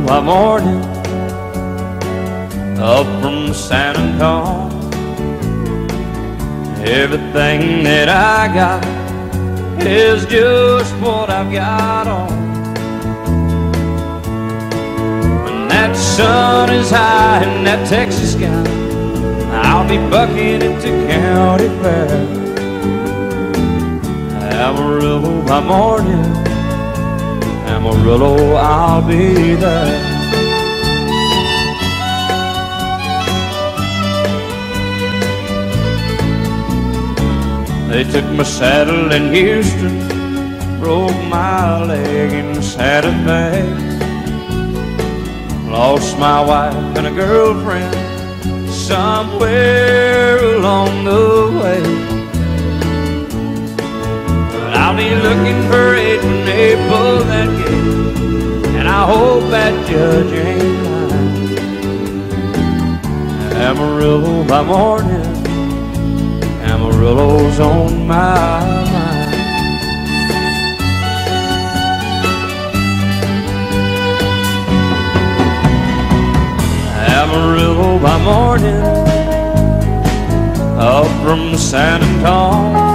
by morning, up from San Antonio. Everything that I got is just what I've got on. When that sun is high in that Texas sky, I'll be bucking into county fair. Amarillo by morning, Amarillo, I'll be there. They took my saddle in Houston, broke my leg in Santa Fe. Lost my wife and a girlfriend somewhere along the way. But I'll be looking for it when they pull that gate, and I hope that judge ain't lying. Amarillo by morning, Amarillo's on my mind. Amarillo by morning, up from San Antonio.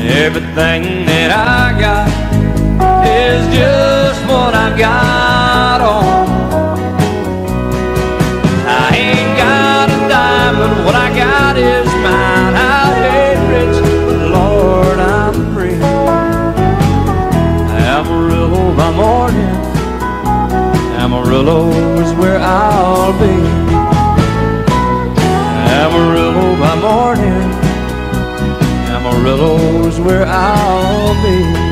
Everything that I got is just what I've got on. I ain't got a dime, but what I got is mine. I ain't rich, but Lord, I'm free. Amarillo by morning, Amarillo is where I'll be. Amarillo by morning, Amarillo is where I'll be.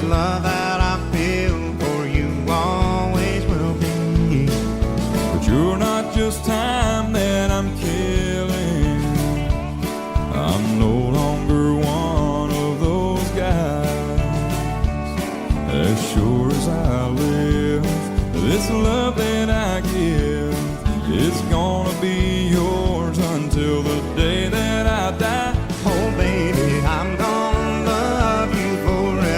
Love that I feel for you always will be. But you're not just time that I'm killing. I'm no longer one of those guys. As sure as I live, this love that I give, it's gonna be yours until the day that I die. Oh baby, I'm gonna love you forever.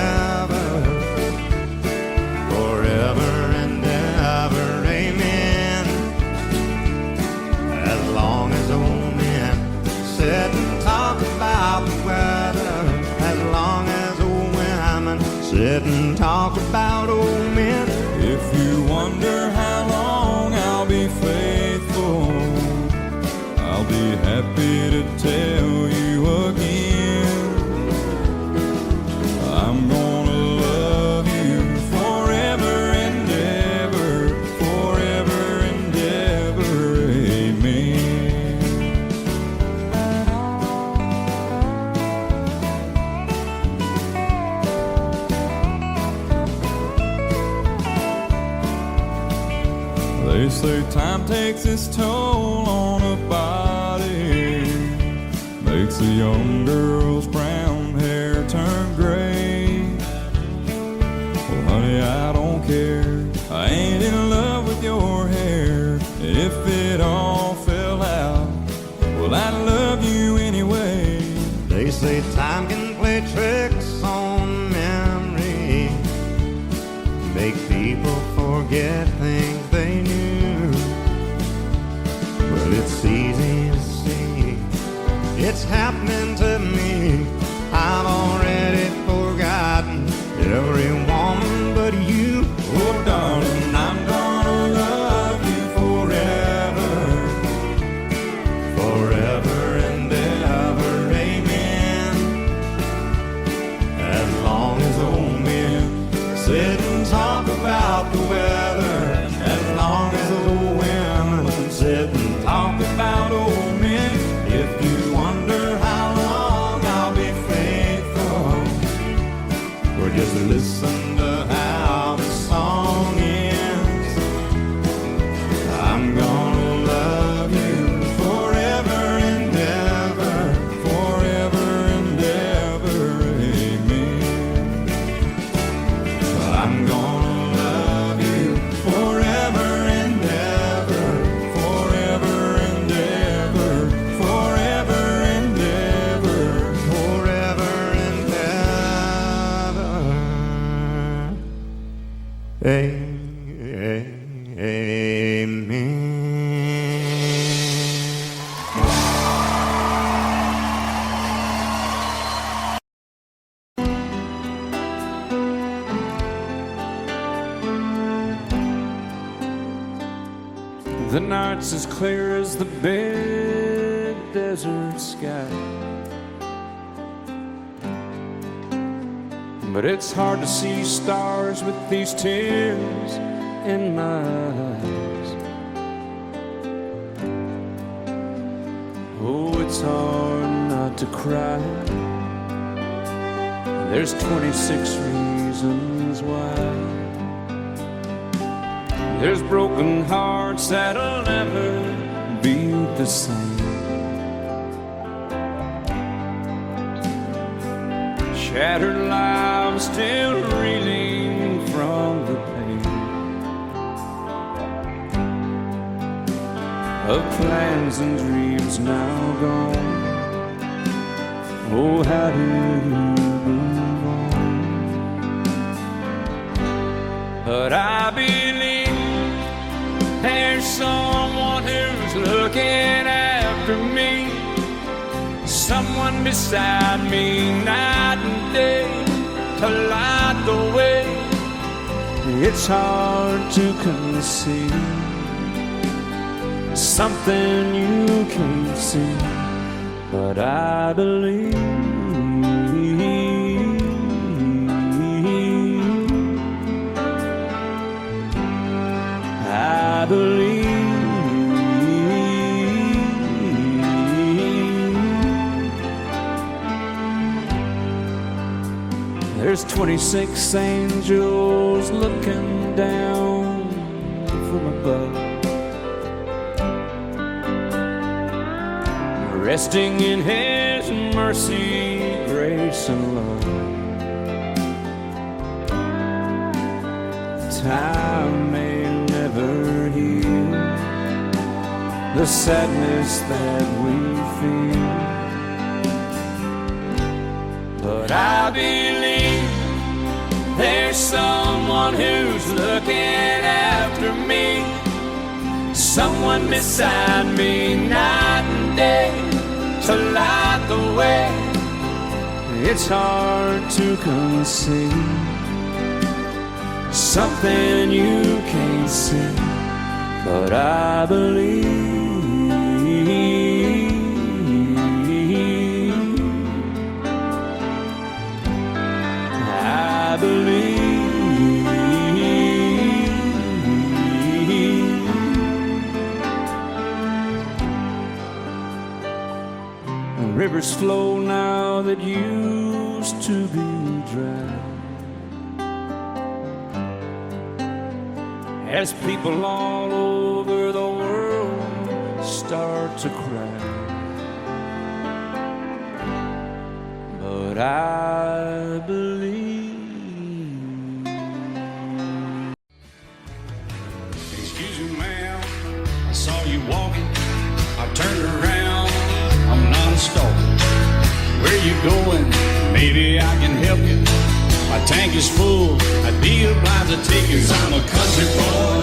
Sit and talk about old men. If you wonder how long I'll be faithful, I'll be happy to tell you again. I'm gonna love you forever and ever, forever and ever, amen. They say time takes its toll on a body, makes a young girl's brown hair turn gray. Well, honey, I don't care. I ain't in love with your hair. If it all fell out, well, I'd love you anyway. They say time can play tricks on memory, make people forget things they knew. But it's easy to see, it's happening to me. I've already forgotten every woman but you. Oh darling, I'm gonna love you forever, forever and ever, amen. As long as old men sit and talk about the weather, The night's as clear as the big desert sky. But it's hard to see stars with these tears in my eyes. Oh, it's hard not to cry. There's 26 reasons why. There's broken hearts that'll never be the same. Shattered lives still reeling from the pain of plans and dreams now gone. Oh, how do you move on? But I believe there's someone who's looking after me, someone beside me night and day to light the way. It's hard to conceive something you can't see, but I believe. I believe. There's 26 angels looking down from above, resting in His mercy, grace, and love. Time may never heal the sadness that we feel, but I believe there's someone who's looking after me, someone beside me night and day to light the way. It's hard to conceive something you can't see, but I believe. I believe. Rivers flow now that used to be dry, as people all over the world start to cry. But I believe. Excuse me, ma'am, I saw you walking. I turned around, I'm not a stalker. Where you going? Maybe I can help you. My tank is full, I'd be obliged to take you. 'Cause I'm a country boy,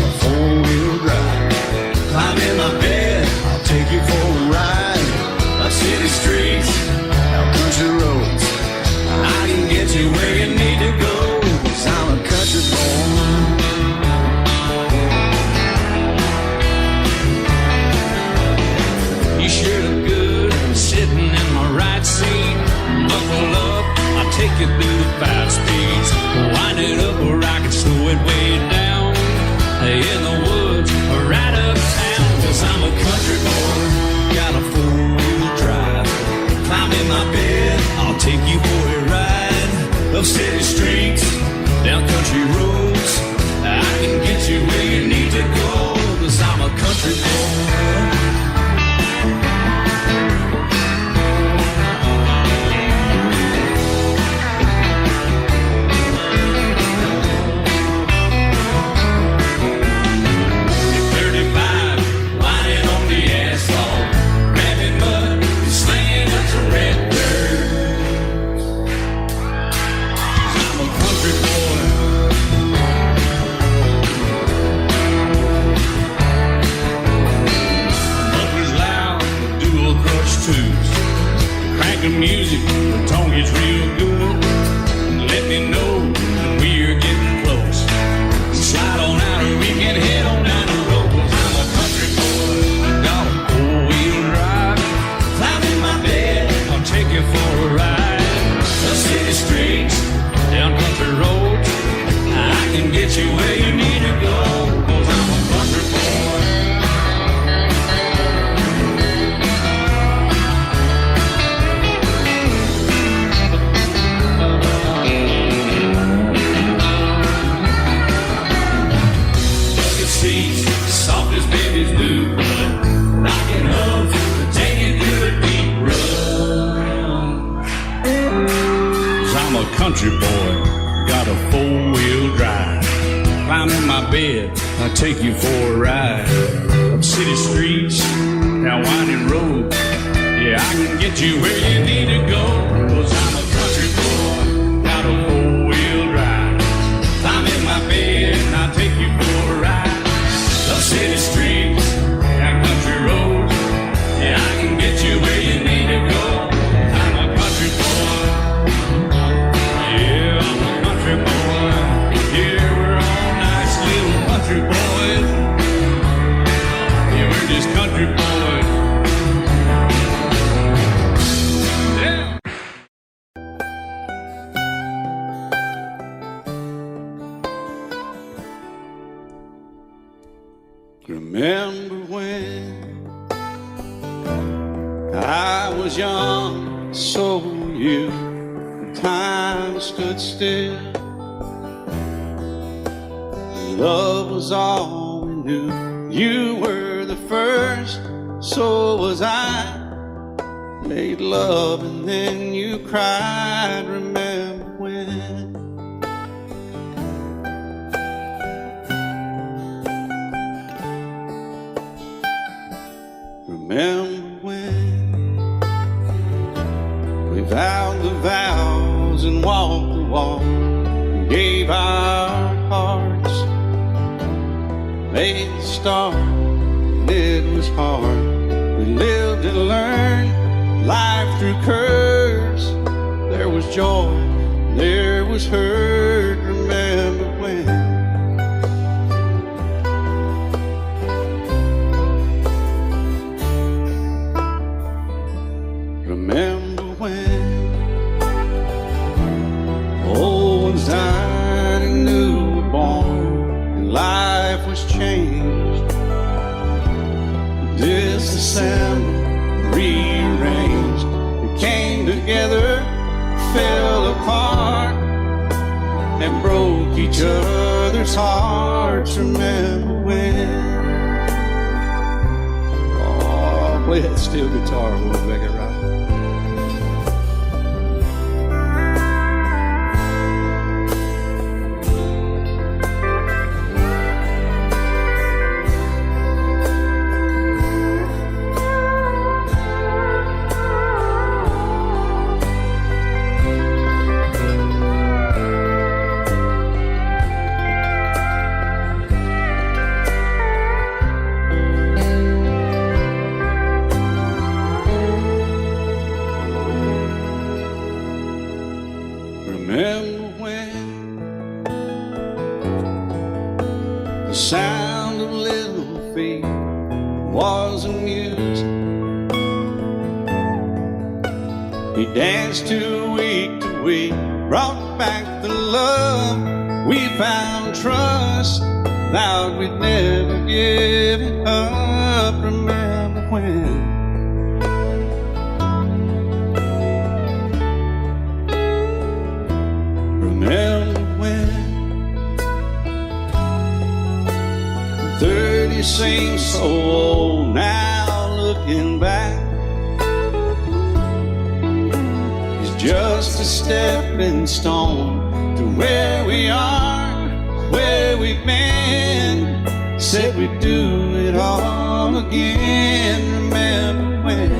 a four-wheel drive. Climb in my bed, I'll take you for a ride. Up city streets, out country roads, I can get you where you need to go. 'Cause I'm a country boy. You sure look good sitting in my right seat. Buckle up, I'll take you through the 5 speeds. Wind it up where I can slow it way down. In the woods or right uptown. 'Cause I'm a country boy, got a 4-wheel drive. Climb in my bed, I'll take you for a ride. Up city streets, down country roads, I can get you where you need to go. 'Cause I'm a country boy. country boy, got a four-wheel drive. Climb in my bed, I'll take you for a ride. Up city streets, down winding road. Yeah, I can get you where you need to go. 'Cause I'm a country boy, got a four-wheel drive. Climb in my bed and I'll take you for a ride. Up city streets, down country roads. Yeah, I can get you where you need to go. I'm a country boy. Yeah, I'm a country boy. Yeah, we're all nice little country boys. Yeah, we're just country boys. Yeah. Remember when I was young, so were you. Time stood still. Love was all we knew. You were the first, so was I. Made love and then you cried. Remember when? Remember when we vowed the vows and walked the walk, and gave our hearts, made the start, and it was hard. We lived and learned life through curves. There was joy, there was hurt. Remember when? Remember when old ones died and new were born, and life was changed. Disassembled, rearranged. We came together, fell apart, and broke each other's hearts. Remember when? Oh, play that steel guitar, we'll make it right. Remember when the sound of little feet was amused? We danced to week, brought back the love. We found trust, vowed we'd never give it up. Remember when? Remember when 30 seems so old now, looking back. It's just a stepping stone to where we are, where we've been. Said we'd do it all again. Remember when?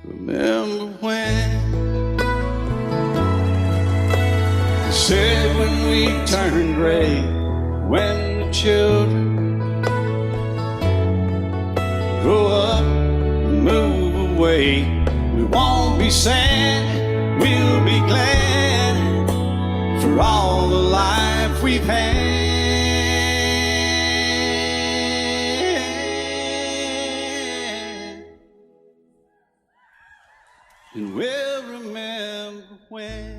Remember when they said when we turned gray, when the children grow up and move away, we won't be sad, we'll be glad for all the life we've had. And we'll remember when.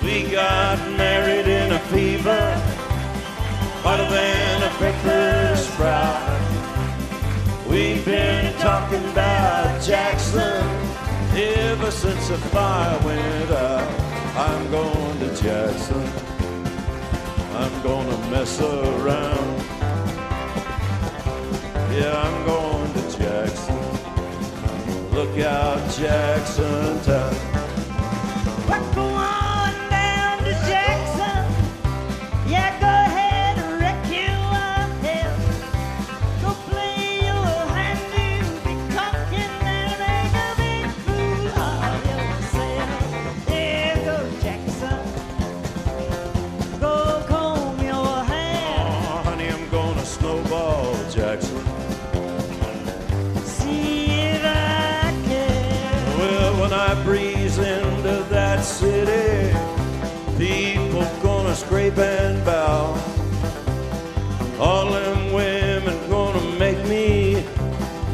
We got married in a fever, hotter than a paper sprout. We've been talking about Jackson ever since the fire went out, I'm going to Jackson. I'm gonna mess around. Yeah, I'm going to Jackson. Look out, Jackson Town. Go on down to Jackson. Yeah, go ahead and wreck yourself. Go play your hand, you'll be talking and make a big fool of yourself. Yeah, go Jackson. Go comb your hair. Oh, honey, I'm gonna snowball Jackson. See if I can. Well, when I breeze into that city, people gonna scrape and bow. All them women gonna make me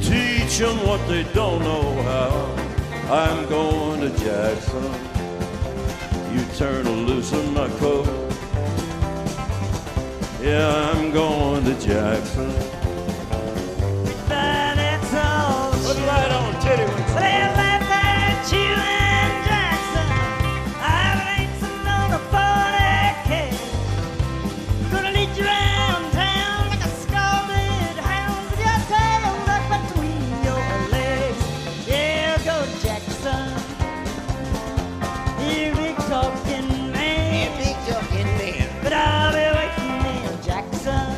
teach them what they don't know how. I'm going to Jackson. You turn loose in my coat. Yeah, I'm going to Jackson. But that's all. Put it right on, titty wings. They laugh at you and Jackson. I've ain't on a 40K. Gonna lead you around town like a scalded hound with your tail tucked between your legs. Yeah, go Jackson. You big talking man. But I'll be waiting in Jackson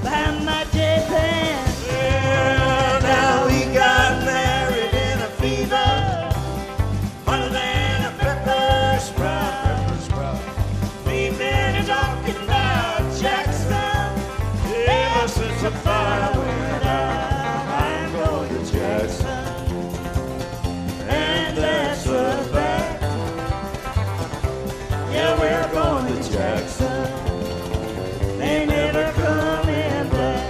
behind my J-Pan. Yeah, now we got married in a fever, hotter than a pepper sprout. We've been talking about Jackson ever since the fire went out. I'm going to Jackson, and that's a fact. Yeah, we're going to Jackson. They never coming back.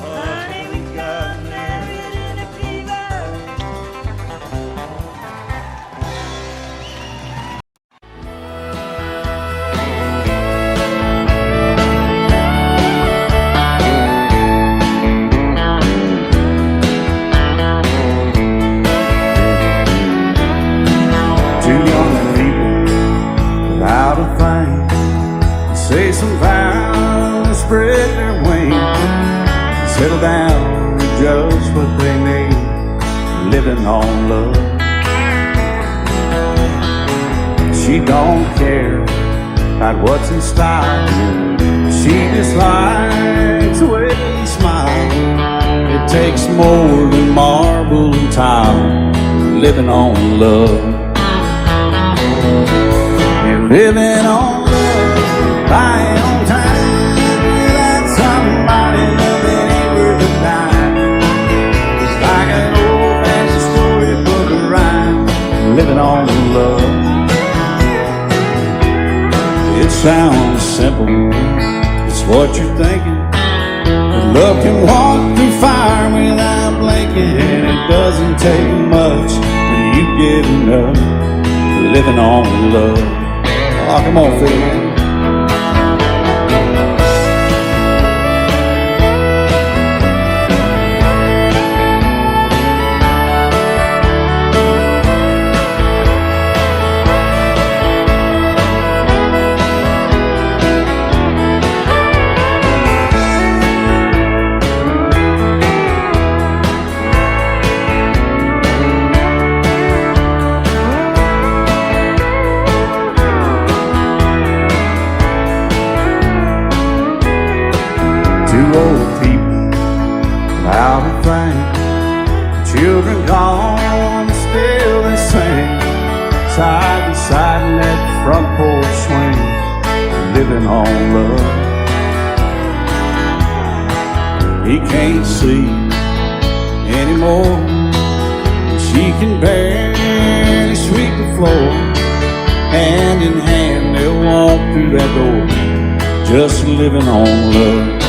Honey, we got married in a fever. Two young people without a thing, say some vows, spread their wings, settle down to just what they need, living on love. She don't care about what's in style, she just likes the way he smiles. It takes more than marble and tile, living on love. And living on love, buying on time, without somebody loving ain't worth a dime. It's like an old-fashioned storybook of rhyme, living on love. It sounds simple, it's what you're thinking. But love can walk through fire without blinking, and it doesn't take much when you give enough, living on love. Oh, come on, Phil, man. Two old people without a thing, children gone, still they sing, side by side in that front porch swing, living on love. He can't see anymore, she can barely sweep the floor. Hand in hand they'll walk through that door, just living on love.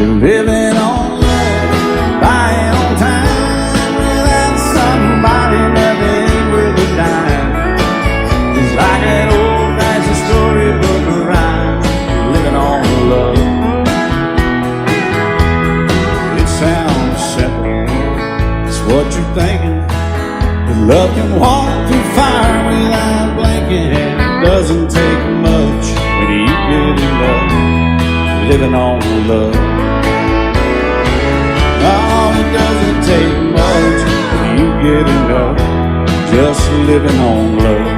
Living on love, buying on time, without somebody loving ain't worth a dime. It's like an old-fashioned storybook of rhyme, living on love. It sounds simple, it's what you think. Love can walk through fire without blinking, and it doesn't take much when you get enough living on love. Oh, it doesn't take much when you get enough just living on love.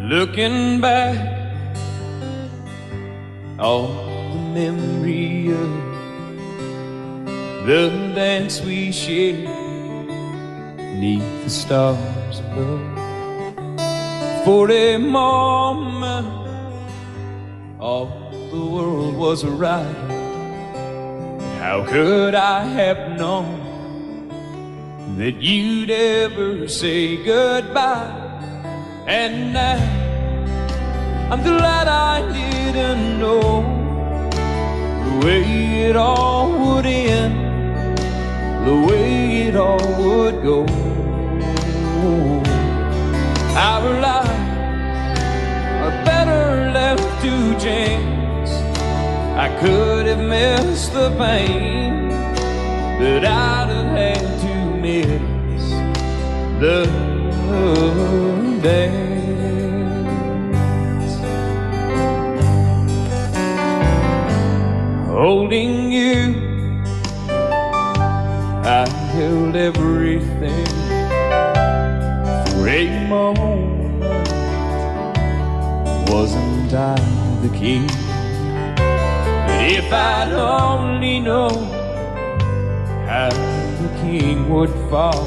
Looking back, all the memory of the dance we shared neath the stars above. For a moment, all the world was right. How could I have known that you'd ever say goodbye? And now I'm glad I didn't know the way it all would end, the way it all would go. Our lives are better left to chance. I could have missed the pain, but I'd have had to miss the dance. Holding you, I held everything. For a moment, wasn't I the king? But if I'd only known how the king would fall,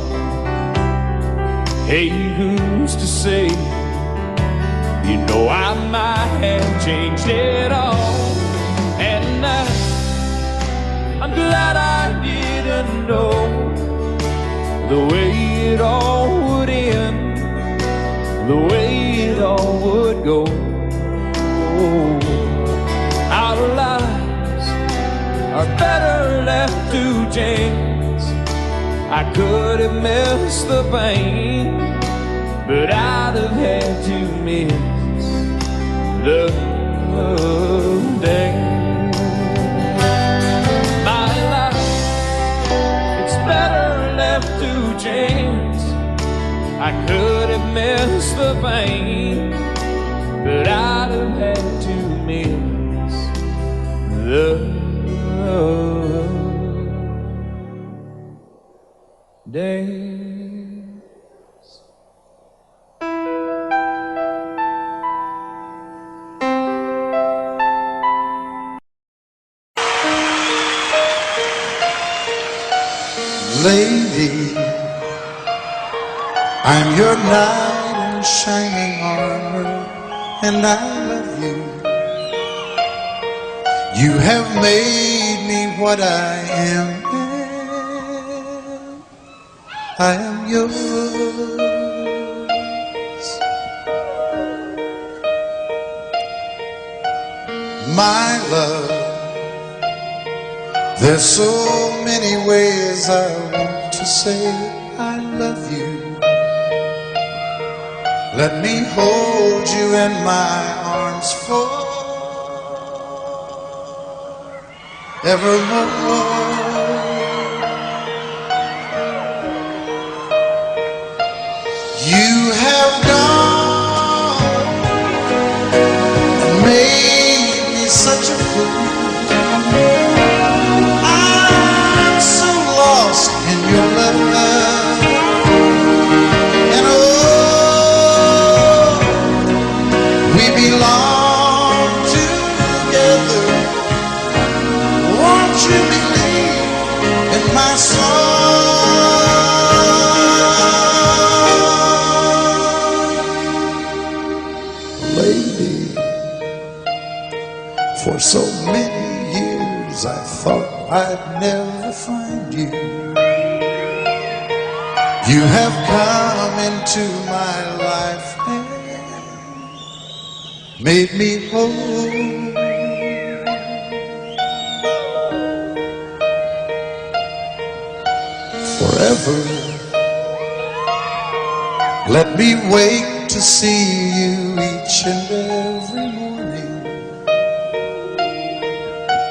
hey, who's to say? You know I might have changed it all. And I'm glad I didn't know the way it all would end, the way it all would go. Our lives are better left to chance. I could have missed the pain, but I'd have had to miss the dance. My life, it's better left to chance. I could have missed the pain, but I'd have had to miss the dance. Lady, I'm your knight in shining armor, and I love you. You have made me what I am. I am yours. My love, there's so many ways I want to say I love you. Let me hold you in my arms forevermore. You have gone and made me such a fool. I'm so lost in your love, and oh, we belong together. Won't you believe in my song? Lady, for so many years I thought I'd never find you. You have come into my life and made me whole. forever. Let me wake to see you each and every morning.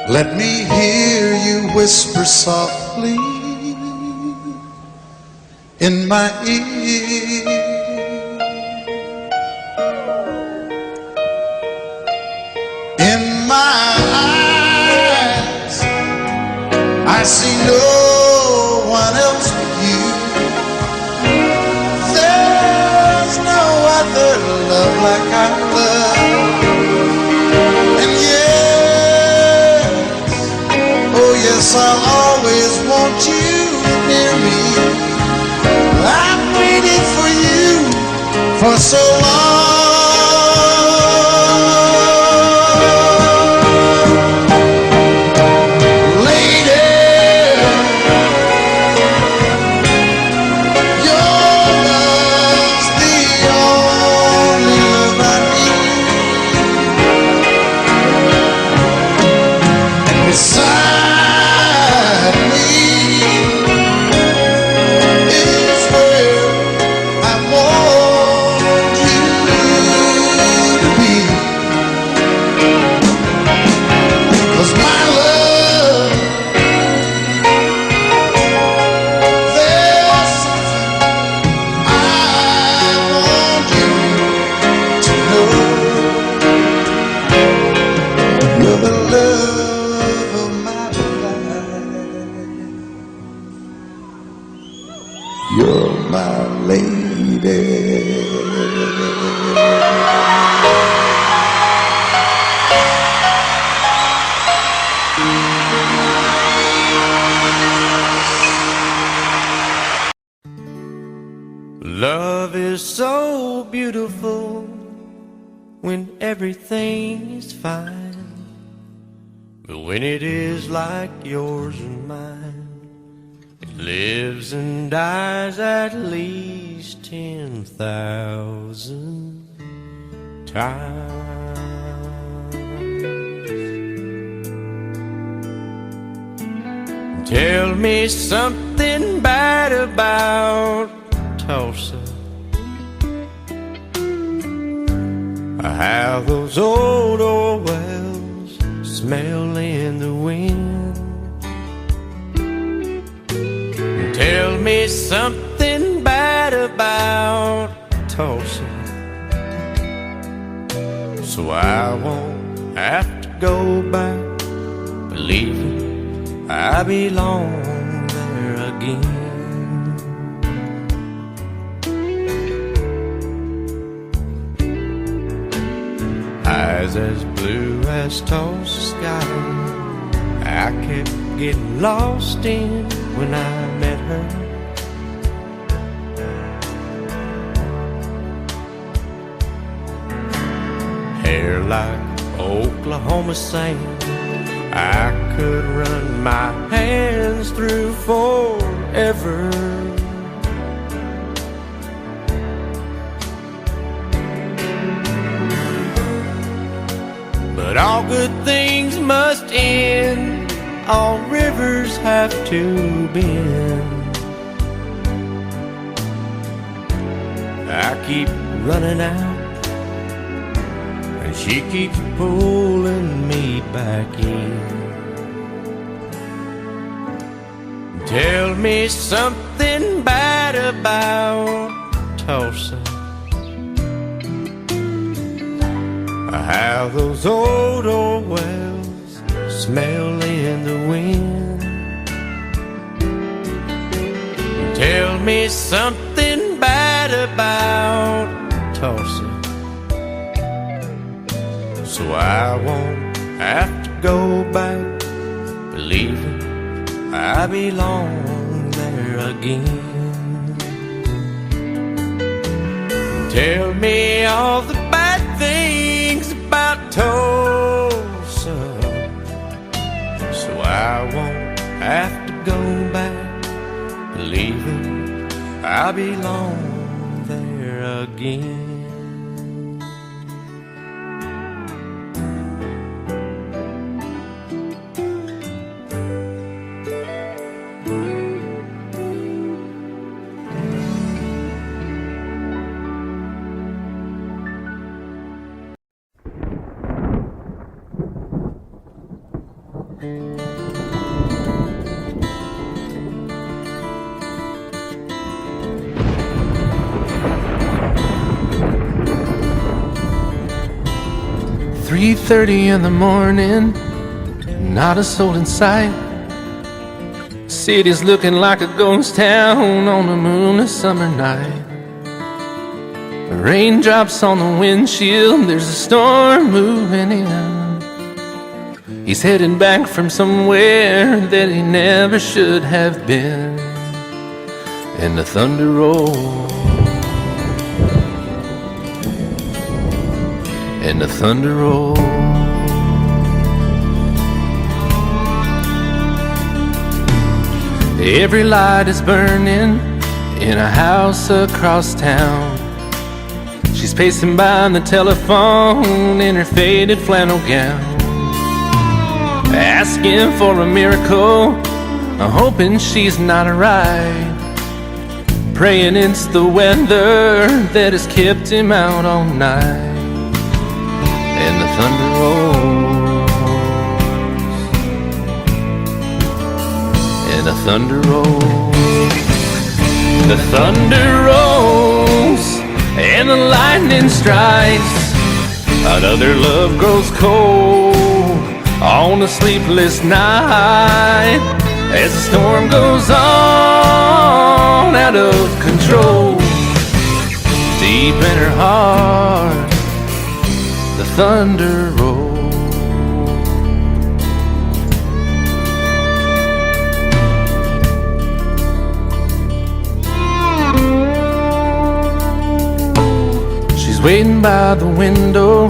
Let me hear you whisper softly in my ear. In my eyes, I see no one else but you. There's no other love like our love. And yes, oh yes, I'll always want you near me. I've waited for you for so long. Beside me is where I want you to be. 'Cause my love, there's something I want you to know. You're the love of my life. You're my lady. Love is so beautiful when everything is fine. But when it is like yours and mine, it lives and dies at least 10,000 times. Tell me something bad about Tulsa. How those old wells smell in the wind. Tell me something bad about Tulsa, so I won't have to go back believing I belong there again. Eyes as blue as Tulsa sky, I kept getting lost in when I met her. Hair like Oklahoma sand, I could run my hands through forever. But all good things must end, all rivers have to bend. I keep running out, and she keeps pulling me back in. Tell me something bad about Tulsa, how those old wells smell in the wind. Tell me something bad about Tulsa, so I won't have to go back believing I belong there again. Tell me all the bad things about Tulsa, so I won't have to go back believing I belong there again. 3:30 in the morning, not a soul in sight. City's looking like a ghost town on a moonless summer night. Raindrops on the windshield, there's a storm moving in. He's heading back from somewhere that he never should have been. And the thunder rolls, and the thunder rolls. Every light is burning in a house across town. She's pacing by the telephone in her faded flannel gown, asking for a miracle, hoping she's not right, praying it's the weather that has kept him out all night. And the thunder rolls, and the thunder rolls. The thunder rolls, and the lightning strikes. Another love grows cold on a sleepless night, as the storm goes on out of control. Deep in her heart, the thunder rolls. She's waiting by the window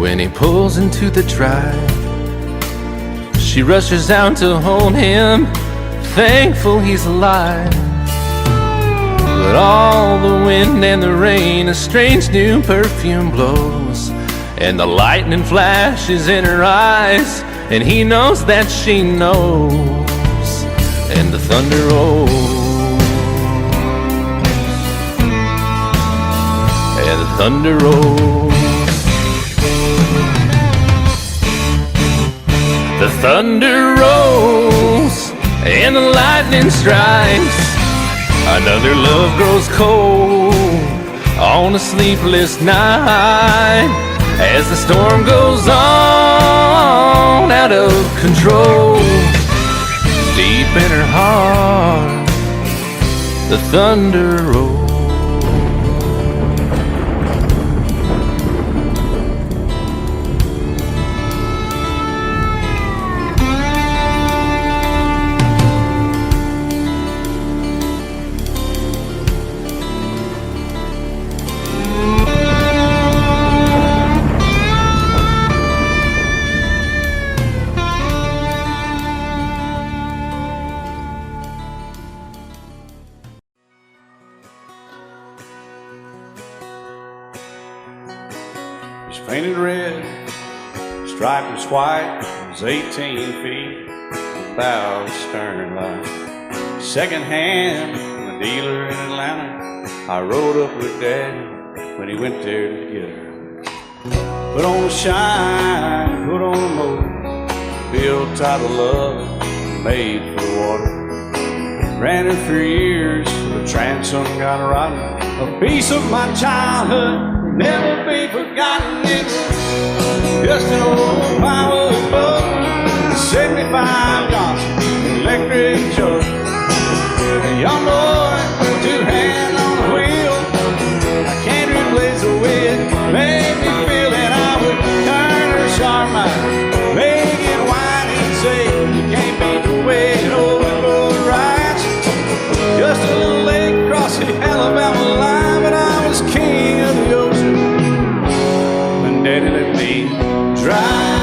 when he pulls into the drive. She rushes out to hold him, thankful he's alive. But all the wind and the rain, a strange new perfume blows, and the lightning flashes in her eyes, and he knows that she knows. And the thunder rolls, and the thunder rolls. The thunder rolls, and the lightning strikes. Another love grows cold on a sleepless night, as the storm goes on out of control. Deep in her heart, the thunder rolls. It's painted red, striped was white, it was 18 feet, about stern line. Second hand from a dealer in Atlanta. I rode up with Daddy when he went there to get her. Put on a shine, put on a motor, built title love, made for the water. Ran it for years, the transom got rotten. A piece of my childhood, never be forgotten. It was just an old plywood boat, 75 Johnson electric jug. A young boy, two hands on the wheel. I can't replace the way it made me feel that I would turn her sharp mind, make it whine and say you can't beat the way it open both rides. Just a little lake across the Alabama line, but I was king of the ocean when Daddy let me drive.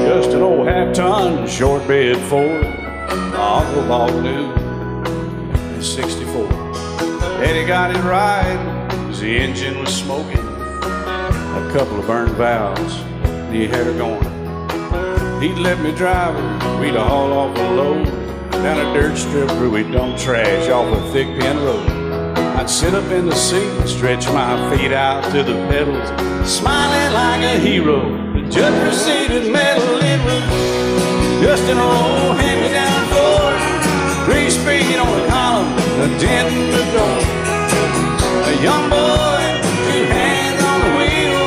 Just an old half-ton short bed Ford my uncle bought new in '64. Daddy got it right as the engine was smoking, a couple of burned valves, and he had her going. He'd let me drive her, we'd haul off a load down a dirt strip where we'd dump trash off a thick pin road. I'd sit up in the seat and stretch my feet out to the pedals, smiling like a hero. The judge proceeded metal, it was just an old hand-me-down Ford, 3-speed on the column, a dent in the door. young boy, two hands on the wheel.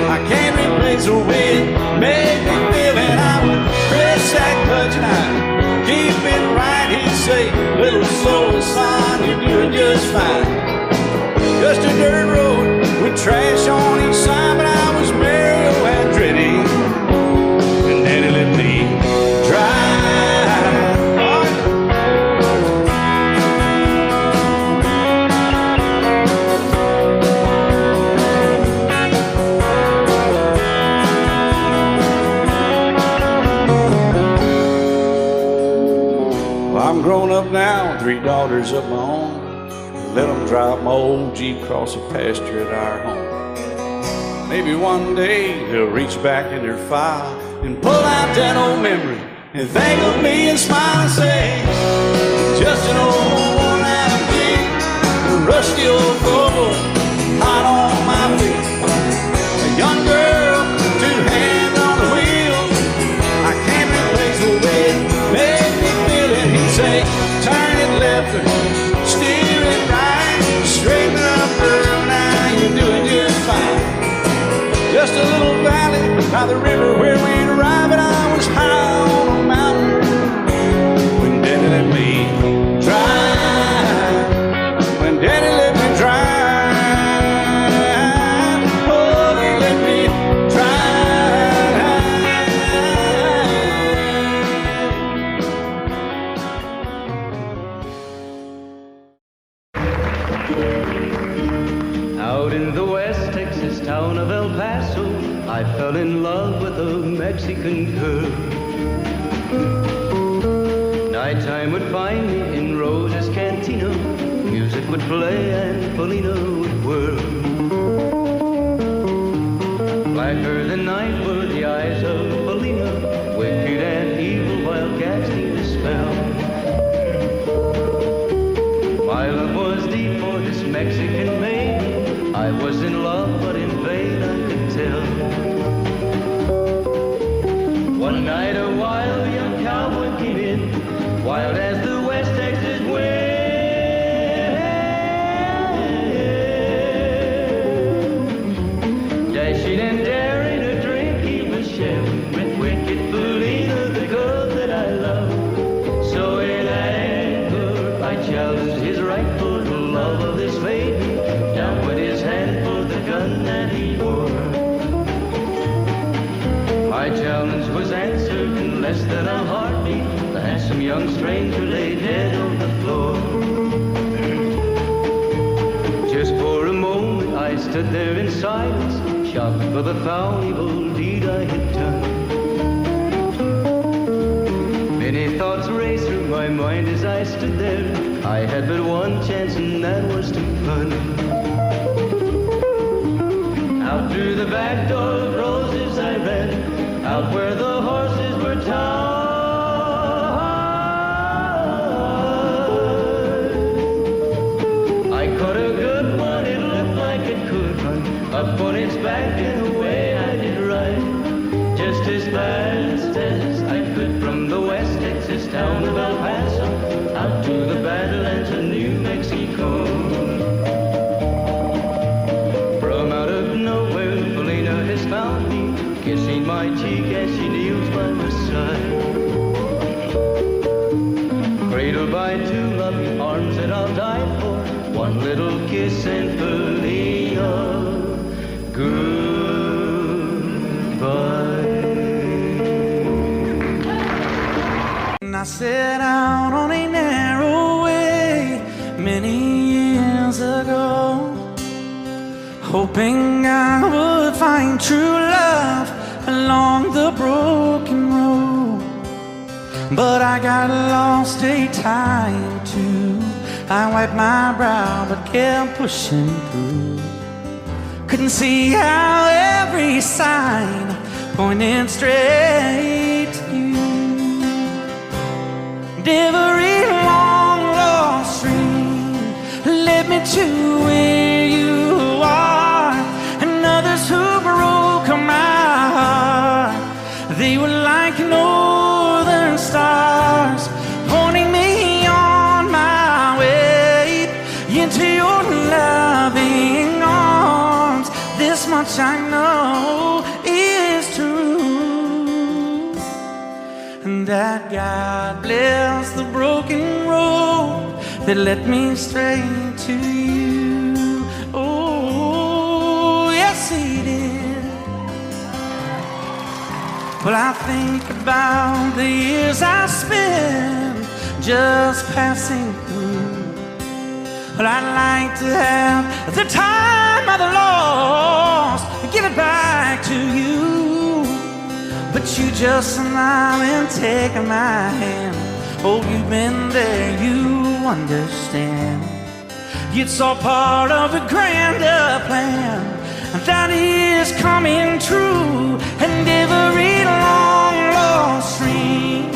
I can't replace the way it made me feel. And I would press that clutch and I'd keep it right. He'd say, little slow, son, you're doing just fine. Just a dirt road with trash on each side, but I was Mario Andretti, and Daddy let me drive. Well, I'm grown up now, 3 daughters of my own. Let them drive my old Jeep across the pasture at our home. Maybe one day they'll reach back in their file and pull out that old memory and think of me and smile and say, just an old worn-out Jeep, a rusty old Volvo, hot on my feet. A young girl, 2 hands on the wheel. I can't replace the way it made me feel. And he'd say, turn it left or steer it right, straighten up, girl, now you're doing just fine. Just a little valley by the river where we'd arrive, and I was high on a mountain when Daddy let me drive. When Daddy let me drive, oh, he let me Out in the West Texas town of El Paso, I fell in love with a Mexican girl. Nighttime would find me in Rose's Cantina. Music would play and Polina would whirl. Blacker than night were the eyes of Polina, wicked and evil while casting a spell. My love was deep for this Mexican maiden. I was in love, but in vain I could tell. One night a wild young cowboy came in, wild as the West Texas wind. Dashing and daring a drink he was sharing with wicked Polina, the girl that I love. So in anger I challenged his right for the love of this maiden. Down went his hand for the gun that he wore. My challenge was answered in less than a heartbeat. The handsome young stranger lay dead on the floor. Just for a moment I stood there in silence, shocked for the foul evil deed I had done. Many thoughts raced through my mind as I stood there. I had but one chance and that was to run. Out through the back door of Roses I ran, out where the horses were tied. I caught a good one, it looked like it could run, up on its back and away I did ride. Just as fast as I could from the West Texas town of El Paso, out to the Badlands of New Mexico. From out of nowhere, Polina has found me, kissing my cheek as she kneels by my side. Cradled by 2 loving arms that I'll die for, one little kiss and Polina, goodbye. I set out on a narrow way many years ago, hoping I would find true love along the broken road. But I got lost a time or two. I wiped my brow but kept pushing through. Couldn't see how every sign pointed straight to you. Every long lost stream led me to where you are, and others who broke my heart, they were like northern stars, pointing me on my way into your love much I know is true, and that God bless the broken road that led me straight to you. Oh, yes, He did. Well, I think about the years I spent just passing through. Well, I'd like to have the time I've lost and give it back to you, but you just smile and take my hand. Oh, you've been there, you understand. It's all part of a grander plan that is coming true, and every long lost dream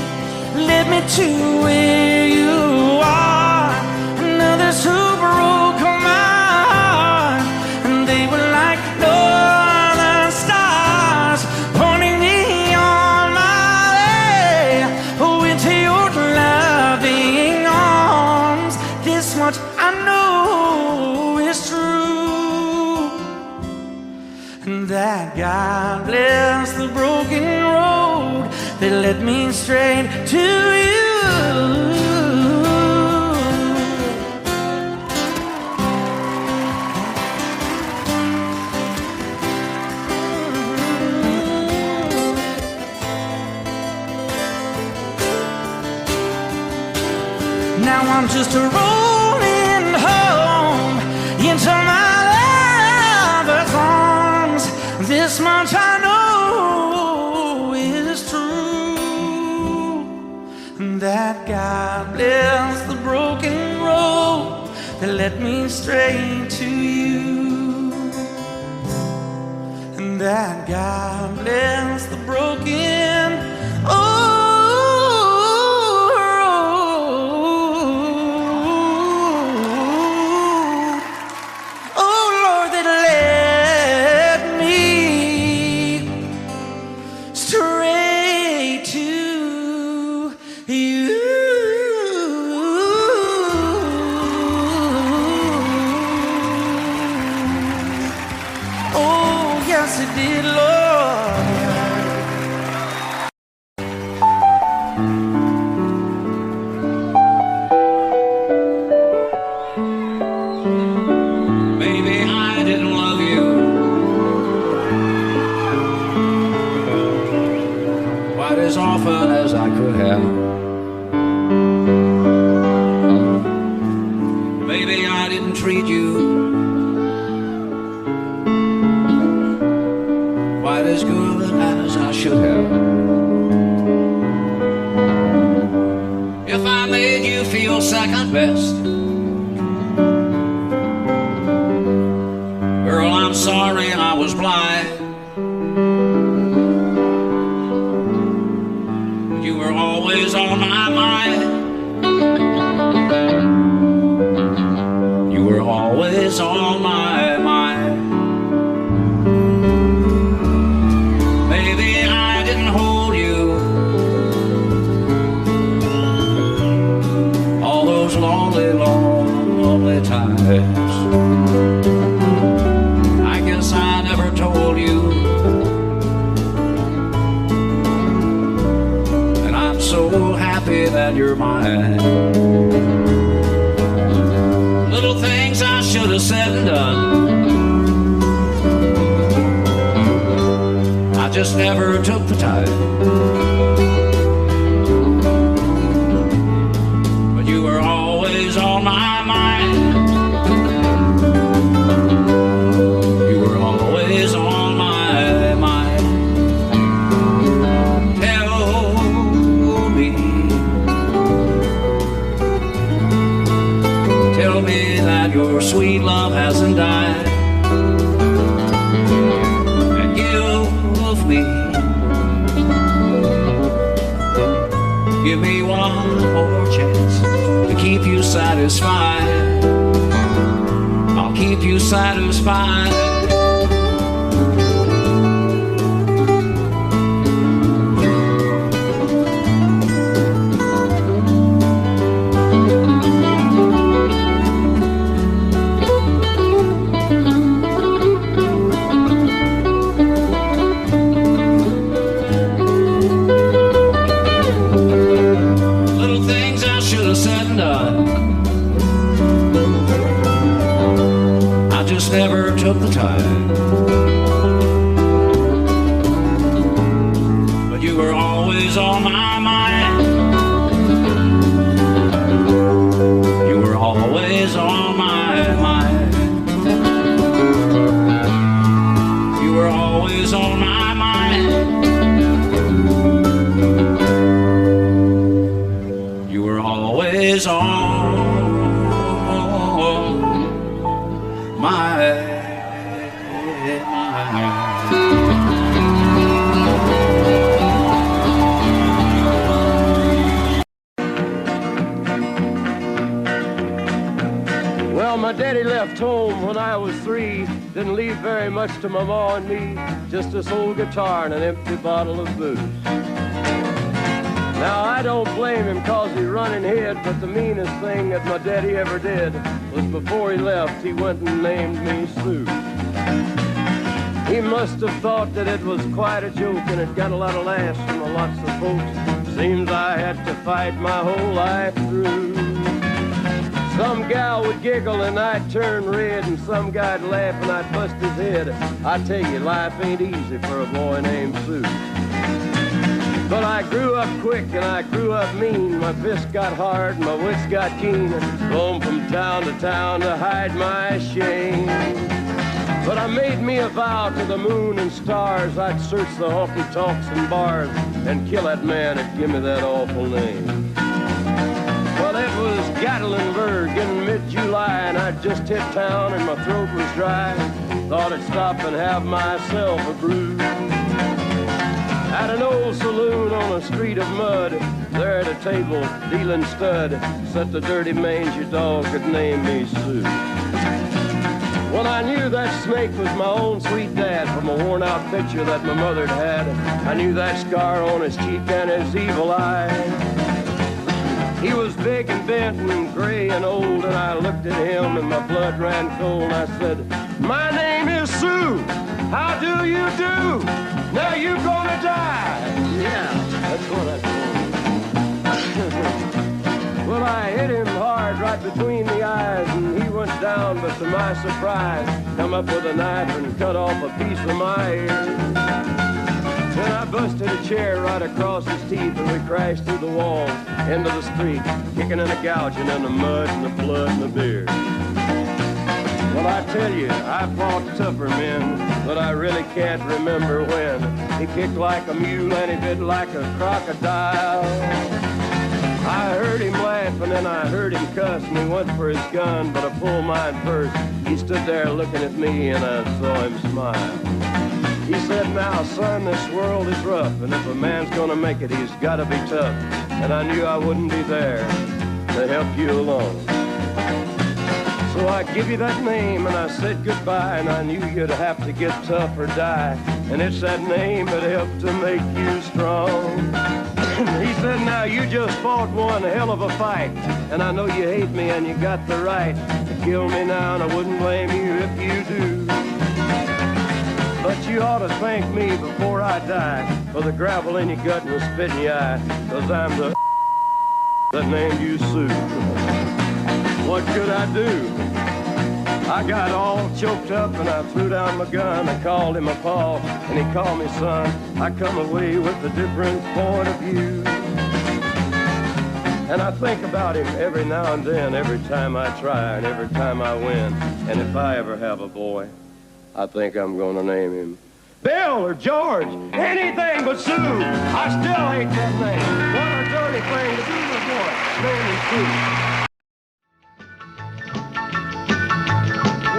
led me to where you are. And others who broke my heart, and they were like northern stars pointing me on my way, oh, into your loving arms. This much I know is true, and that God bless the broken road that led me straight to you. Now I'm just rolling home into my lover's arms. This much I know is true, and that God bless the broken road that led me straight to you, and that God bless the broken road. As often as I could have. Maybe I didn't treat you quite as good as I should have. If I made you feel second best, girl, I'm sorry I was blind. You were always on my mind. You were always on my mind. Maybe I didn't hold you all those lonely, lonely times. I guess I never told you. So happy that you're mine. Little things I should have said and done, I just never took the time. But you were always on my mind. You were always on my mind. Tell me that your sweet love hasn't died, and give me one more chance to keep you satisfied. I'll keep you satisfied. mind. But you were always on my mind. You were always on my mind. You were always on my mind. You were always on my mind. Well, my daddy left home when I was 3. Didn't leave very much to my ma and me. Just this old guitar and an empty bottle of booze. Now, I don't blame him 'cause he run and hid, but the meanest thing that my daddy ever did was before he left, he went and named me Sue. He must have thought that it was quite a joke, and it got a lot of laughs from lots of folks. Seems I had to fight my whole life through. Some gal would giggle and I'd turn red, and some guy'd laugh and I'd bust his head. I tell you, life ain't easy for a boy named Sue. But I grew up quick and I grew up mean. My fists got hard and my wits got keen. Roam from town to hide my shame. But I made me a vow to the moon and stars, I'd search the honky-tonks and bars and kill that man that give me that awful name. Well, it was Gatlinburg in mid-July, and I'd just hit town and my throat was dry. Thought I'd stop and have myself a brew. At an old saloon on a street of mud, there at a table, dealing stud, sat the dirty mangy dog that named me Sue. Well, I knew that snake was my own sweet dad from a worn-out picture that my mother'd had. I knew that scar on his cheek and his evil eye. He was big and bent and gray and old, and I looked at him and my blood ran cold. I said, "My name is Sue. How do you do? Now you gonna die." Yeah, that's what I told him. Well, I hit him hard right between the eyes, and he went down, but to my surprise, come up with a knife and cut off a piece of my ear. Then I busted a chair right across his teeth, and we crashed through the walls into the street, kicking and a gouging in the mud and the blood and the beer. Well, I tell you, I fought tougher men, but I really can't remember when. He kicked like a mule and he bit like a crocodile. I heard him laugh and then I heard him cuss, and he went for his gun, but I pulled mine first. He stood there looking at me and I saw him smile. He said, "Now, son, this world is rough, and if a man's gonna make it, he's gotta be tough." And I knew I wouldn't be there to help you along. So I give you that name and I said goodbye, and I knew you'd have to get tough or die. And it's that name that helped to make you strong. He said, "Now you just fought one hell of a fight, and I know you hate me and you got the right to kill me now, and I wouldn't blame you if you do. But you ought to thank me before I die for the gravel in your gut and the spit in your eye, 'cause I'm the that named you Sue." What could I do? I got all choked up and I threw down my gun. I called him a pa and he called me son. I come away with a different point of view. And I think about him every now and then, every time I try and every time I win. And if I ever have a boy, I think I'm gonna name him Bill or George, anything but Sue. I still hate that name. What a dirty thing to do with a boy, naming Sue.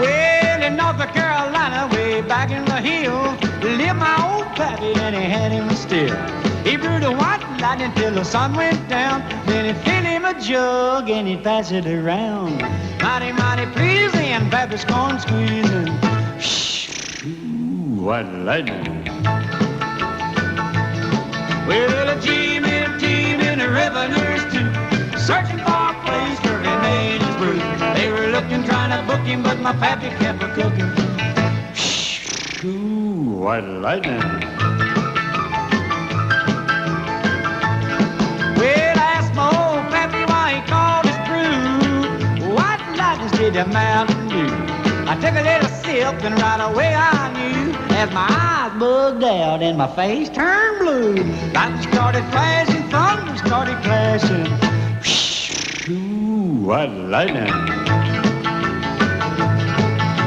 Well, in North Carolina, way back in the hill, lived my old pappy and he had him still. He brewed a white lightning till the sun went down. Then he filled him a jug and he'd pass it around. Mighty, mighty pleasing, pappy's corn squeezing. Shh, white lightning. Well, a team and a revenues too, searching for a place where he made his brew. They were looking, trying to book him, but my pappy kept a cooking. Shh, ooh, white lightning. Well, I asked my old pappy why he called his brew White Lightning's did a Mountain Dew. I took a little sip hip, and right away I knew, as my eyes bugged out and my face turned blue. Lightning started flashing, thunder started clashing. Ooh, what lightning.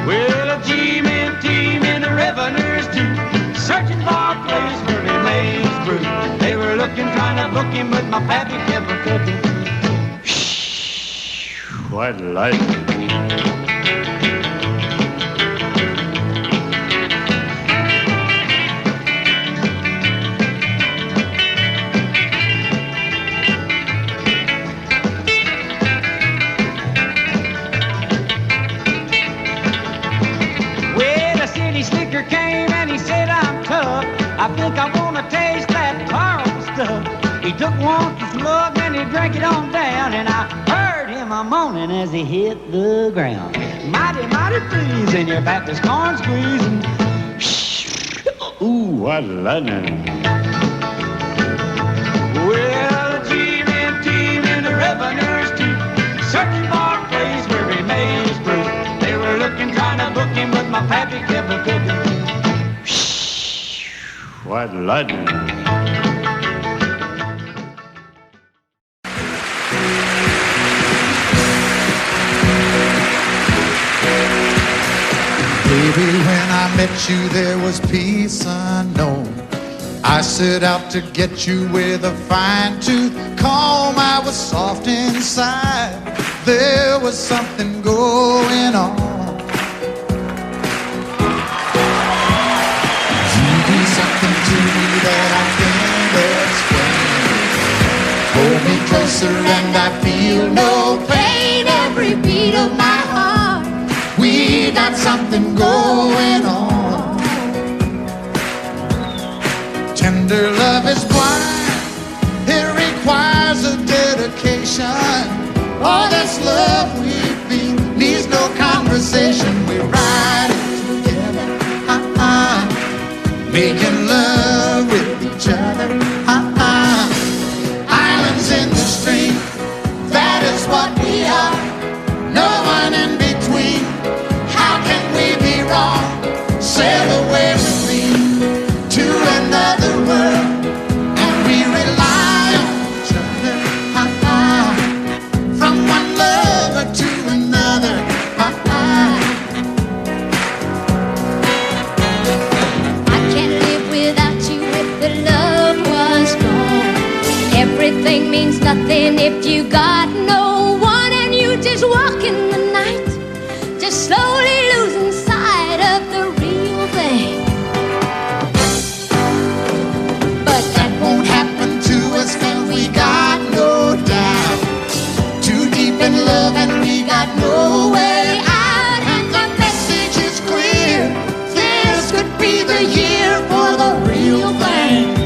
Well, a G-man team and the revenues too, searching for a place where they made his brew. They were looking, trying to book him, but my pappy kept on cooking. What lightning. Slicker came and he said, I'm tough. I think I want to taste that powerful stuff. He took one slug and he drank it on down, and I heard him a moaning as he hit the ground. Mighty, mighty freezing, your back is corn squeezing. Ooh, what lightning. Well, the G-men team and the revenues too, searching for a place where he made his brew. They were looking, trying to book him, but my pappy kept on cooking. What lightning. Baby, when I met you, there was peace unknown. I set out to get you with a fine-tooth comb. I was soft inside. There was something going on. Something to me that I can't explain. Hold me closer and I feel no pain. Every beat of my heart, we got something going on. Tender love is blind, it requires a dedication. All this love we feel needs no conversation. We ride it together, making love with each other, Islands in the stream, that is what we are. No one in between. How can we be wrong? Sail away with me to another world, and we rely on each other, from one lover to another, everything means nothing if you got no one, and you just walk in the night, just slowly losing sight of the real thing. But that won't happen to us, and we got no doubt. Too deep in love and we got no way out, and the message is clear. This could be the year for the real thing.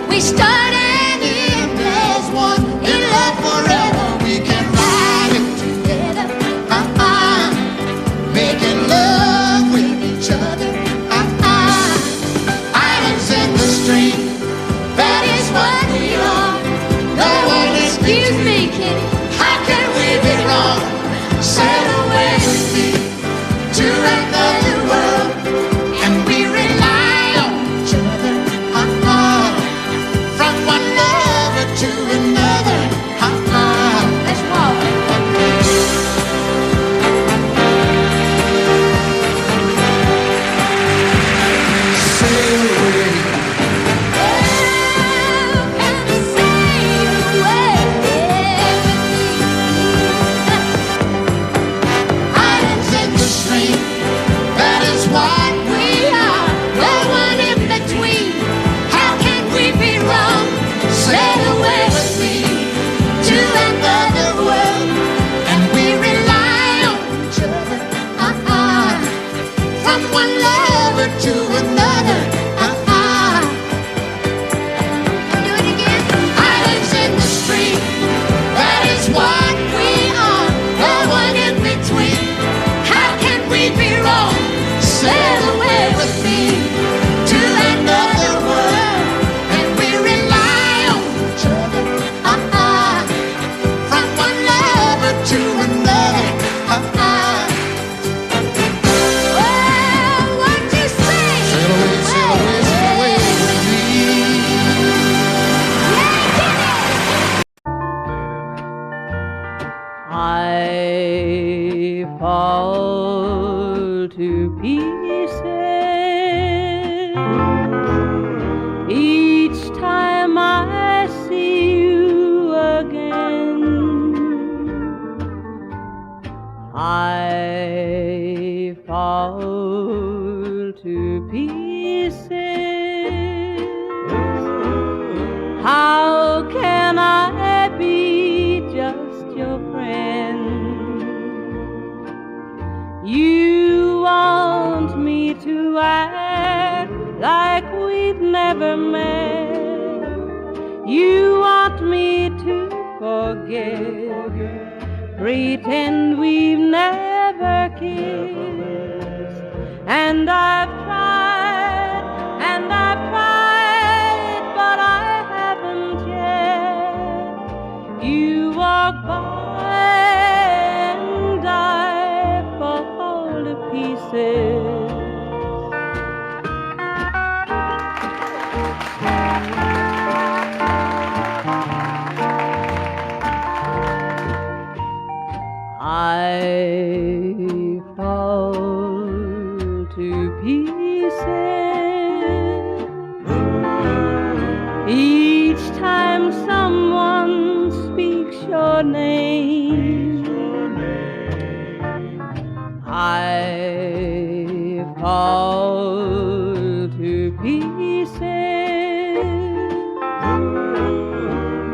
We start and end as one, in love forever. We can ride it together, making love with each other, Islands in the stream, that is what we are. No one is Excuse me, kitty. How can we be wrong? Sail away with me to another world, and we rely on each other, from one lover to another. Let's walk. Sail away. Islands in the stream, that is what we are. No one in between. How can we be wrong? Sail away with me to another world, and we rely on each other, from one lover to another. Do it again. Islands in the stream, that is what we are. No one in between. How can we be wrong? Sail away with me to another world, and we rely on each other, pieces. How can I be just your friend? You want me to act like we've never met. You want me to forget, pretend we've never kissed. And I've tried, but I haven't yet. You walk by and I fall to pieces. I fall to pieces each time someone speaks your name. I fall to pieces.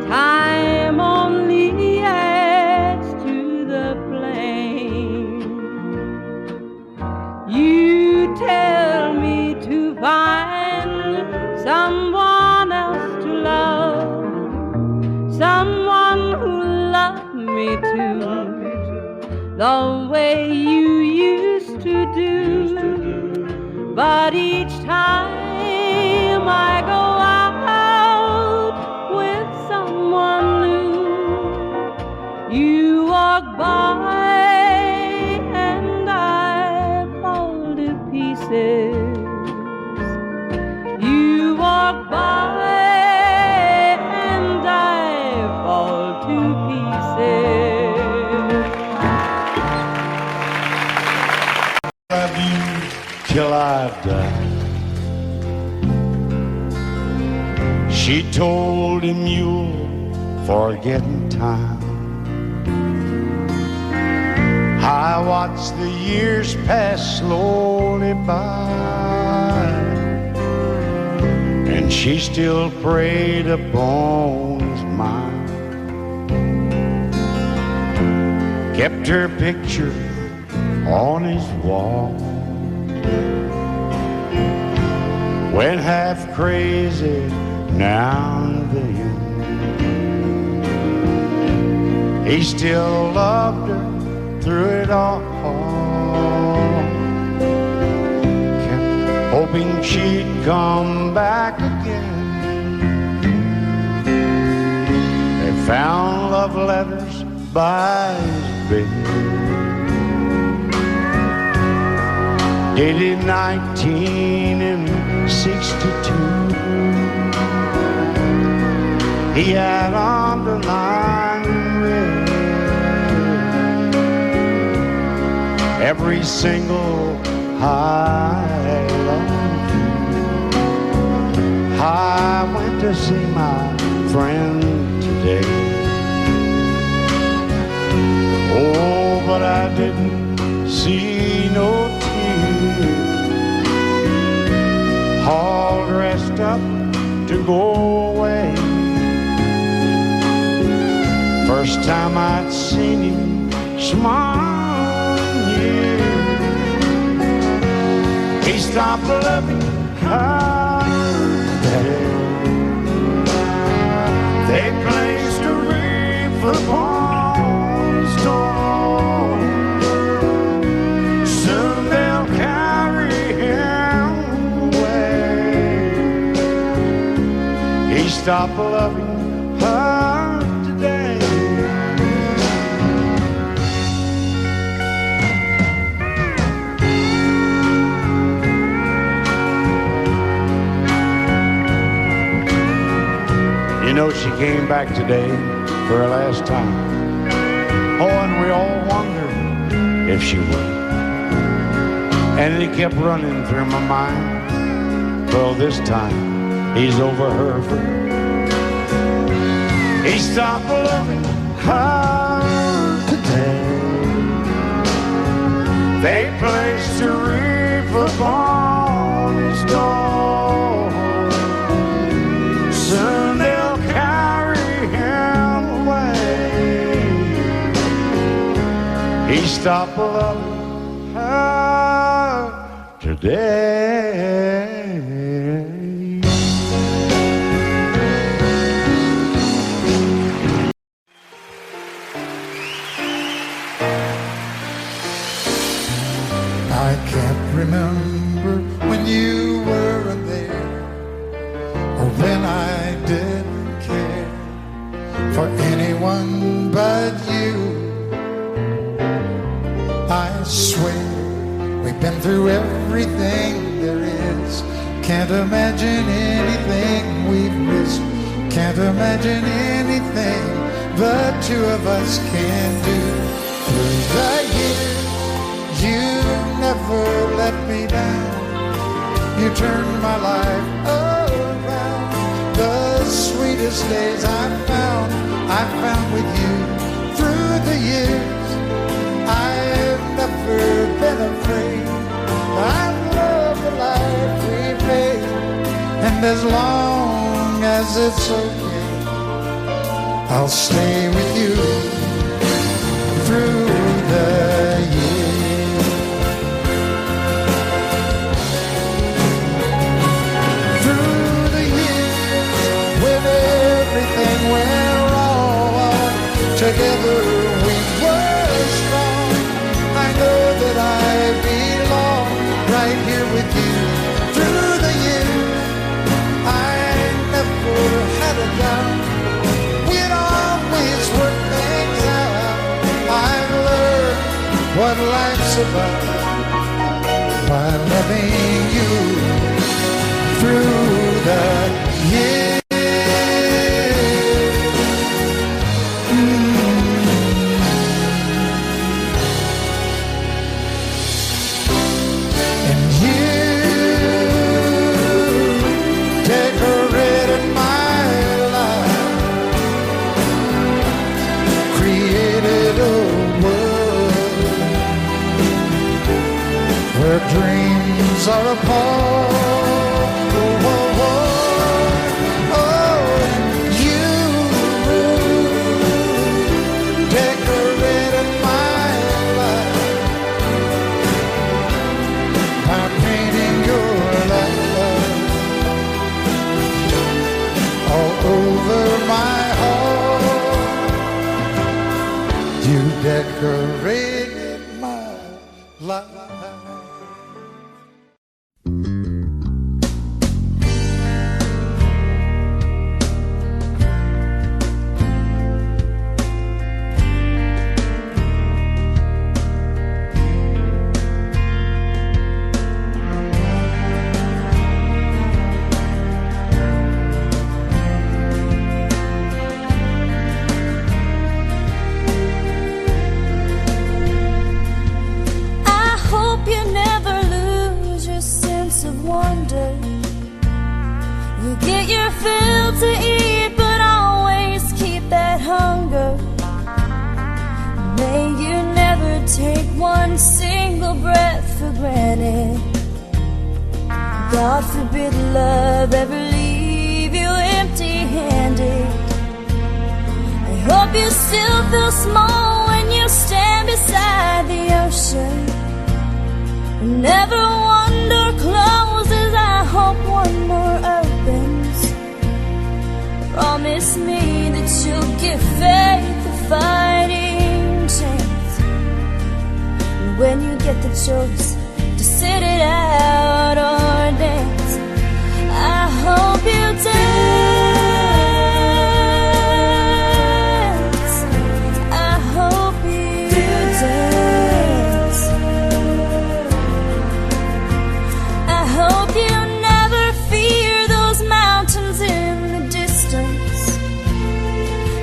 Time only adds to the flame. You tell me to find someone else to love, someone who loved me too, the way you used to do. But each time I go out with someone new, you walk by and I fall to pieces. You walk by and I fall to pieces. Love you till I die. She told him you'll forget in time. I watched the years pass slowly by, and she still preyed upon his mind. Kept her picture on his wall, went half crazy now and then. He still loved her through it all, kept hoping she'd come back again. They found love letters by his bed, dated 1962. He had underlined in red every single I love you. I went to see my friend today. Oh, but I didn't see no tears, all dressed up to go away. First time I'd seen him smile in years. He stopped loving her today. They placed a wreath upon his door. Soon they'll carry him away. He stopped loving her today. You know, she came back today for her last time. Oh, and we all wondered if she would. And it kept running through my mind. Well, this time he's over her for good. He stopped loving her today. They placed a wreath upon stop loving her today. I can't remember when you weren't there, or when I didn't care for anyone but you. I swear we've been through everything there is. Can't imagine anything we've missed. Can't imagine anything the two of us can do. Through the years, you never let me down. You turned my life around. The sweetest days I found with you. Through the years, I've never been afraid. I love the life we made, and as long as it's okay, I'll stay with you through the years. Through the years, when everything went wrong, together we were strong. I know that I belong right here with you. Through the years, I never had a doubt. We'd always work things out. I've learned what life's about by loving you through the years. And you decorated my life, created a world where dreams are apart. Oh, oh, oh, oh, you decorated my life by painting your love all over my heart. You decorated my life. To eat, but always keep that hunger. May you never take one single breath for granted. God forbid love ever leave you empty-handed. I hope you still feel small when you stand beside the ocean. Never one door closes, I hope one more opens. Promise me that you'll give faith a fighting chance. And when you get the choice to sit it out or dance, I hope you dance. I hope you dance. I hope you never fear those mountains in the distance.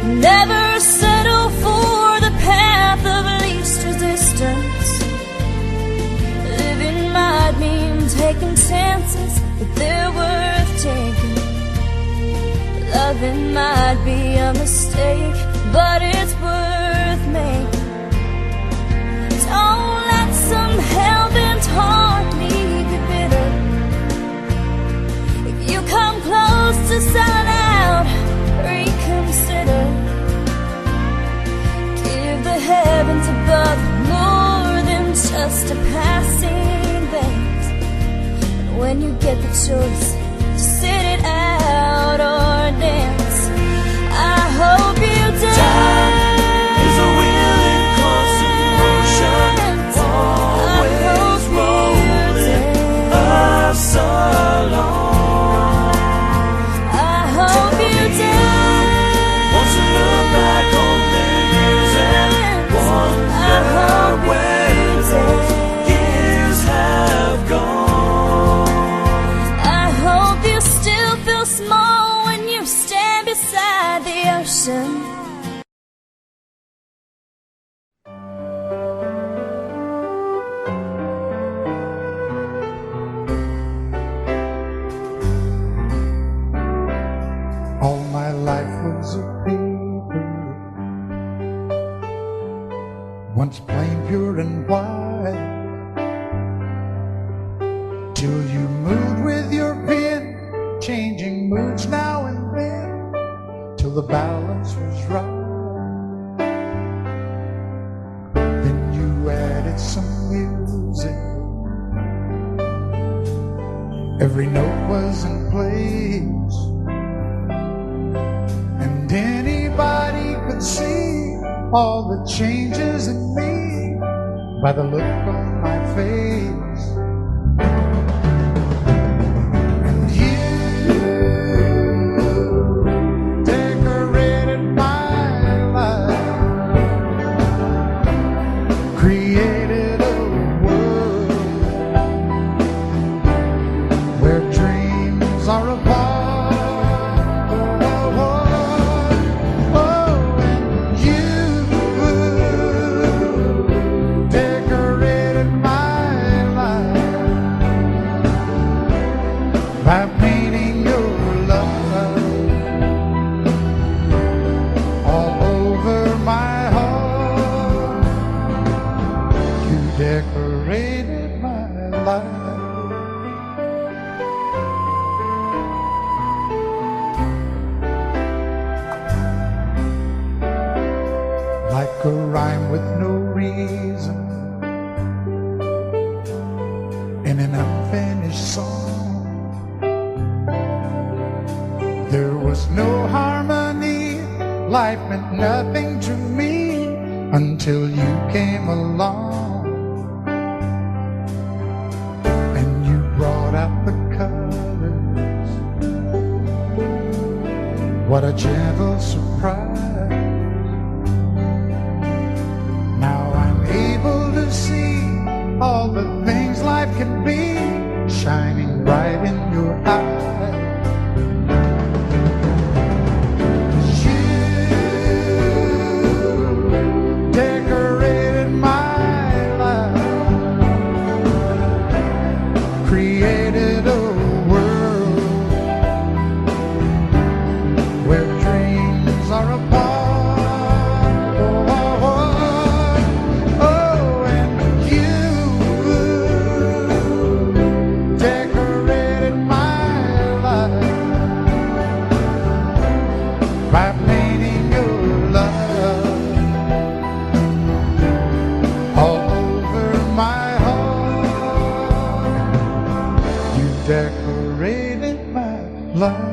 Never settle for the path of least resistance. Living might mean taking chances, but they're worth taking. Loving might be a mistake, but it's worth making. Don't let some hell-bent heart leave you bitter. If you come close to selling out, reconsider. Give the heavens above more when you get the choice to sit it out or dance. I hope you dance. Time is a wheel in constant motion, always rolling us along. I hope you dance. Want to look back on memories and wonder where those years have gone. I hope you still feel small when you stand beside the ocean. All my life was a paper, once plain, pure and white, till you moved with your pen, changing moods now and then, till the balance was right. Then you added some music, every note was in place, and anybody could see all the changes in me by the look on my face. And you decorated my life, created a world where dreams are apart. By painting your love all over my heart, you decorated my life. Like a rhyme with no reason in an unfinished song. There was no harmony, life meant nothing to me until you came along. And you brought out the colors, what a gentle surprise. Now I'm able to see all the things life can be, shining bright in your eyes. Decorated my life, created a world where dreams are apart. Oh, and you decorated my life by painting your love all over my heart. You decorated my life.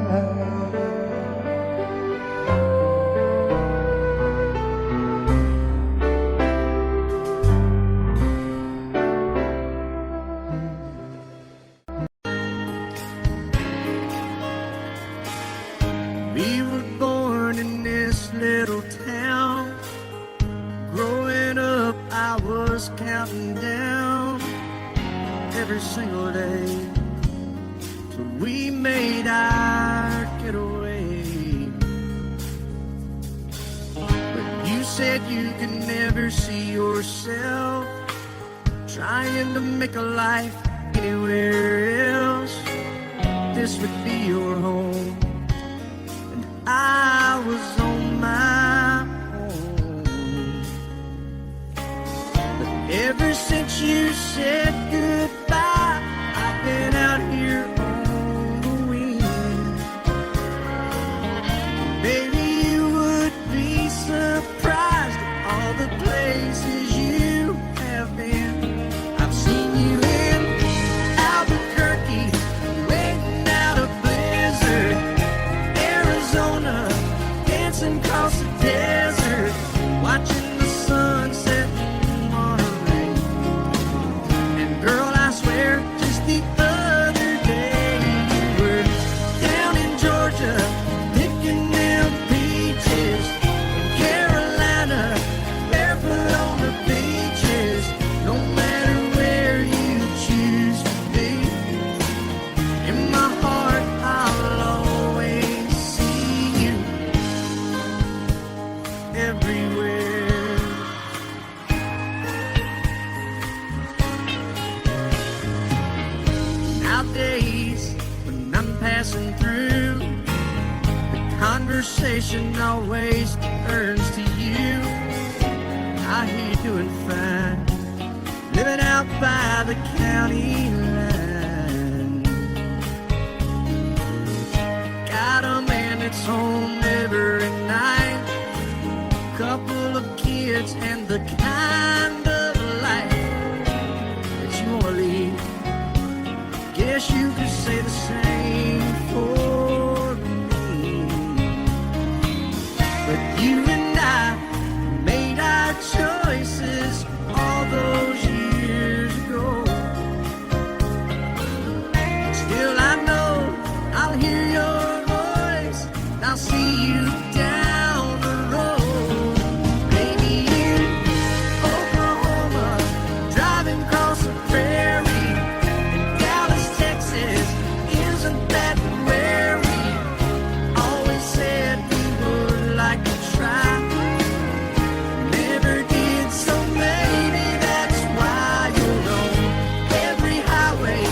We were born in this little town. Growing up, I was counting down every single day till we made our getaway. But you said you could never see yourself trying to make a life anywhere else. This would be your home, and I was on my own. But ever since you said goodbye, I've been out here on the wing. Baby, you would be surprised at all the places you have been. I've seen you in Albuquerque, passing through. The conversation always turns to you. I hear you doing fine, living out by the county line. Got a man that's home every night, couple of kids and the kind of life that you wanna lead. Guess you could say the same for me. But you and I made our choices all those years ago. Still I know I'll hear your voice and I'll see you down the road. Maybe in Oklahoma, driving across the prairie. In Dallas, Texas, isn't that where we always said we would like to try? Never did, so maybe that's why you're on every highway,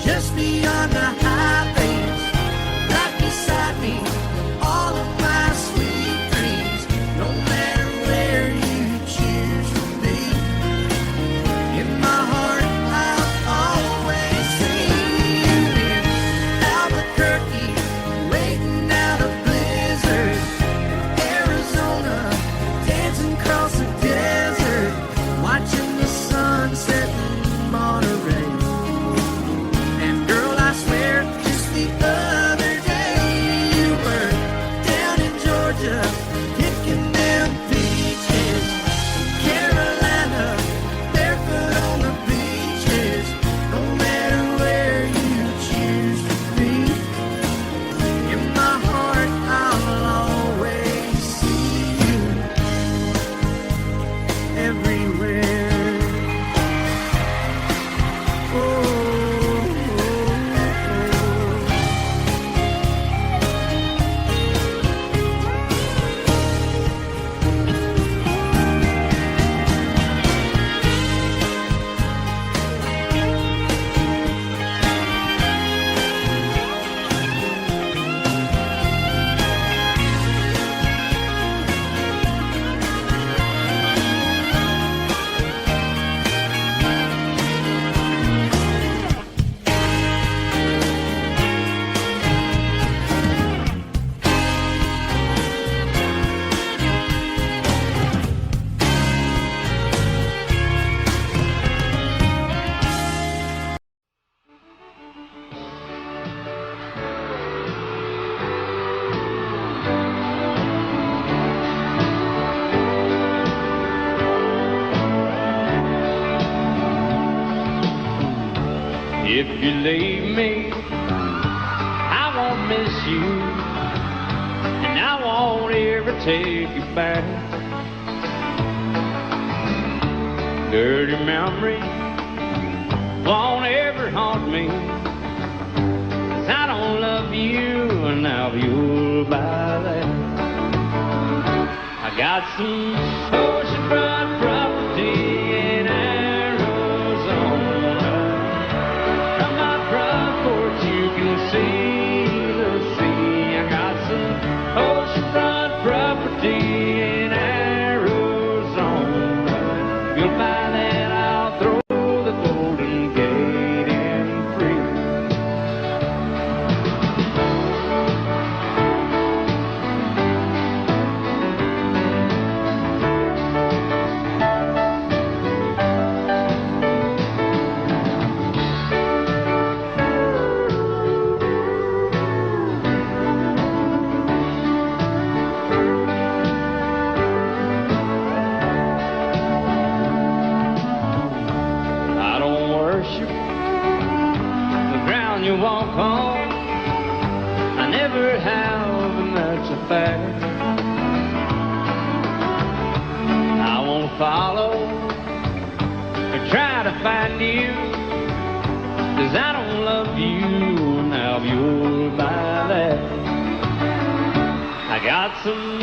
just beyond the highways, right beside me, all of my sweet dreams. No matter where you choose to be, in my heart I'll always see you. In Albuquerque, waiting out a blizzard. Arizona, dancing across the desert, watching the sunset in Monterey. And girl, I swear, just the other day you were down in Georgia, picking them peaches. Carolina, barefoot on the beaches. No matter where you choose to be, in my heart I'll always see you everywhere. If you leave me, I won't miss you, and I won't ever take you back. Dirty memory won't ever haunt me, 'cause I don't love you, and now you'll buy that. I got some oceanfront property in Arizona. From my front porch you can see the sea. I got some oceanfront property in Arizona. You'll find that I'll throw the Golden Gate in free. You walk home, I never have, and that's a fact. I won't follow or try to find you, 'cause I don't love you, now you'll buy that. I got some